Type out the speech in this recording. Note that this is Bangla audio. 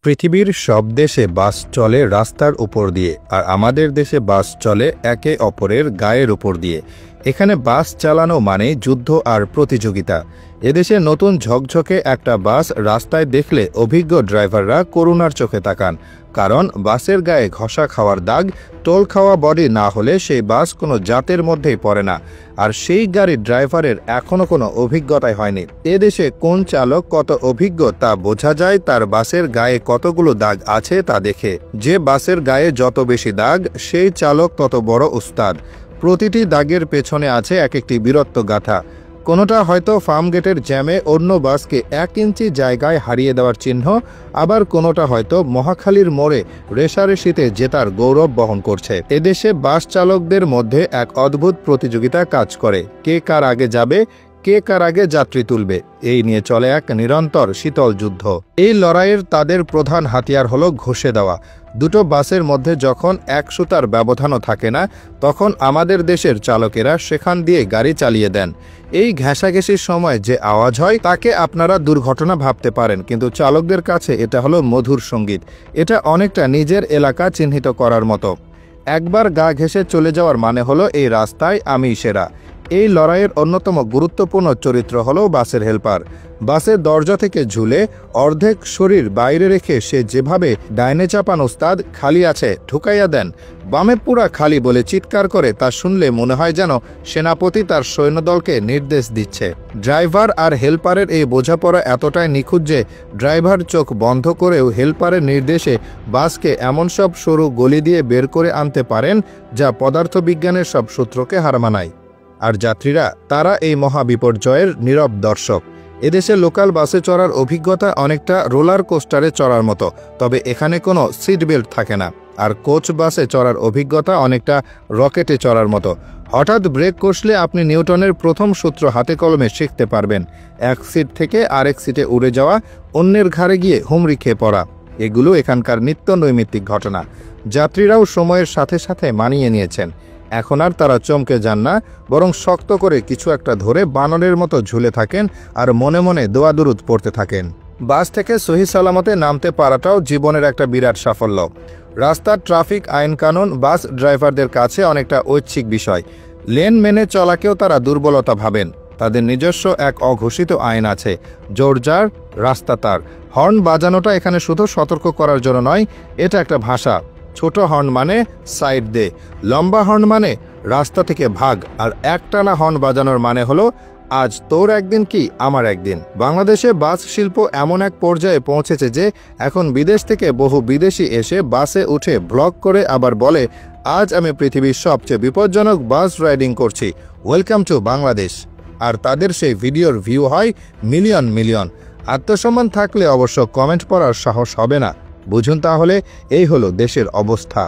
পৃথিবীর সব দেশে বাস চলে রাস্তার উপর দিয়ে, আর আমাদের দেশে বাস চলে একে অপরের গায়ের উপর দিয়ে। এখানে বাস চালানো মানে যুদ্ধ আর প্রতিযোগিতা। এদেশে নতুন ঝকঝকে একটা বাস রাস্তায় দেখলে অভিজ্ঞ ড্রাইভাররা করুণার চোখে তাকান, কারণ বাসের গায়ে ঘষা খাওয়ার দাগ, টোল খাওয়া বডি না হলে সেই বাস কোনো জাতের মধ্যেই পড়ে না। আর সেই গাড়ির ড্রাইভারের এখনও কোনো অভিজ্ঞতাই হয়নি। এদেশে কোন চালক কত অভিজ্ঞ তা বোঝা যায় তার বাসের গায়ে কতগুলো দাগ আছে তা দেখে। যে বাসের গায়ে যত বেশি দাগ, সেই চালক তত বড় উস্তাদ। প্রতিটি দাগের পেছনে আছে এক একটি বীরত্ব গাথা। কোনোটা হয়তো ফার্মগেটের জ্যামে অন্য বাসকে 1 ইঞ্চি জায়গায় হারিয়ে দেওয়ার চিহ্ন, আবার কোনোটা হয়তো মহাখালীর মোড়ে রেষারেষিতে জেতার গৌরব বহন করছে। এদেশে বাস চালকদের মধ্যে এক অদ্ভুত প্রতিযোগিতা কাজ করে। কে কার আগে যাবে, কে কার আগে যাত্রী তুলবে, এই নিয়ে চলে এক নিরন্তর শীতল যুদ্ধ। এই লড়াইয়ের তাদের প্রধান হাতিয়ার হলো ঘষে দেওয়া। দুটো বাসের মধ্যে যখন এক সুতার ব্যবধানও থাকে না, তখন আমাদের দেশের চালকেরা সেখান দিয়ে গাড়ি চালিয়ে দেন। এই ঘেঁষাঘেঁষির সময় যে আওয়াজ হয় তাকে আপনারা দুর্ঘটনা ভাবতে পারেন, কিন্তু চালকদের কাছে এটা হলো মধুর সঙ্গীত। এটা অনেকটা নিজের এলাকা চিহ্নিত করার মতো। একবার গা ঘেঁষে চলে যাওয়ার মানে হলো এই রাস্তায় আমি সেরা। এই লড়াইয়ের অন্যতম গুরুত্বপূর্ণ চরিত্র হলো বাসের হেল্পার। বাসের দরজা থেকে ঝুলে অর্ধেক শরীর বাইরে রেখে সে যেভাবে ডাইনে চাপান ওস্তাদ, খালি আছে ঢুকাইয়া দেন, বামে পুরা খালি বলে চিৎকার করে, তা শুনলে মনে হয় যেন সেনাপতি তার সৈন্যদলকে নির্দেশ দিচ্ছে। ড্রাইভার আর হেল্পারের এই বোঝাপড়া এতটাই নিখুঁত যে ড্রাইভার চোখ বন্ধ করেও হেল্পারের নির্দেশে বাসকে এমন সব সরু গলি দিয়ে বের করে আনতে পারেন যা পদার্থবিজ্ঞানের সব সূত্রকে হার মানায়। আর যাত্রীরা, তারা এই মহাবিপর্যয়ের নীরব দর্শক। এদেশে লোকাল বাসে চড়ার অভিজ্ঞতা অনেকটা রোলার কোস্টারে চড়ার মতো, তবে এখানে কোনো সিট বেল্ট থাকে না। আর কোচ বাসে চড়ার অভিজ্ঞতা অনেকটা রকেটে চড়ার মতো। হঠাৎ ব্রেক কষলে আপনি নিউটনের প্রথম সূত্র হাতে কলমে শিখতে পারবেন। এক সিট থেকে আরেক সিটে উড়ে যাওয়া, অন্যের ঘাড়ে গিয়ে হুমড়ি খেয়ে পড়া, এগুলো এখানকার নিত্য নৈমিত্তিক ঘটনা। যাত্রীরাও সময়ের সাথে সাথে মানিয়ে নিয়েছেন। এখন আর তারা চমকে যান না, বরং শক্ত করে কিছু একটা ধরে বানরের মতো ঝুলে থাকেন আর মনে মনে দোয়া দুরুদ পড়তে থাকেন। বাস থেকে সহি সালামতে নামতে পারাটাও জীবনের একটা বিরাট সাফল্য। রাস্তার ট্রাফিক আইন কানুন বাস ড্রাইভারদের কাছে অনেকটা ঐচ্ছিক বিষয়। লেন মেনে চলাকেও তারা দুর্বলতা ভাবেন। তাদের নিজস্ব এক অঘোষিত আইন আছে, জোর যার রাস্তা তার। হর্ন বাজানোটা এখানে শুধু সতর্ক করার জন্য নয়, এটা একটা ভাষা। ছোট হর্ন মানে সাইড দে, লম্বা হর্ন মানে রাস্তা থেকে ভাগ, আর একটানা হর্ন বাজানোর মানে হলো আজ তোর একদিন কি আমার একদিন। বাংলাদেশে বাস শিল্প এমন এক পর্যায়ে পৌঁছেছে যে এখন বিদেশ থেকে বহু বিদেশি এসে বাসে উঠে ব্লগ করে আবার বলে, আজ আমি পৃথিবীর সবচেয়ে বিপজ্জনক বাস রাইডিং করছি, ওয়েলকাম টু বাংলাদেশ। আর তাদের সেই ভিডিওর ভিউ হয় মিলিয়ন মিলিয়ন। আত্মসম্মান থাকলে অবশ্য কমেন্ট পড়ার সাহস হবে না। বুঝুন তাহলে, এই হলো দেশের অবস্থা।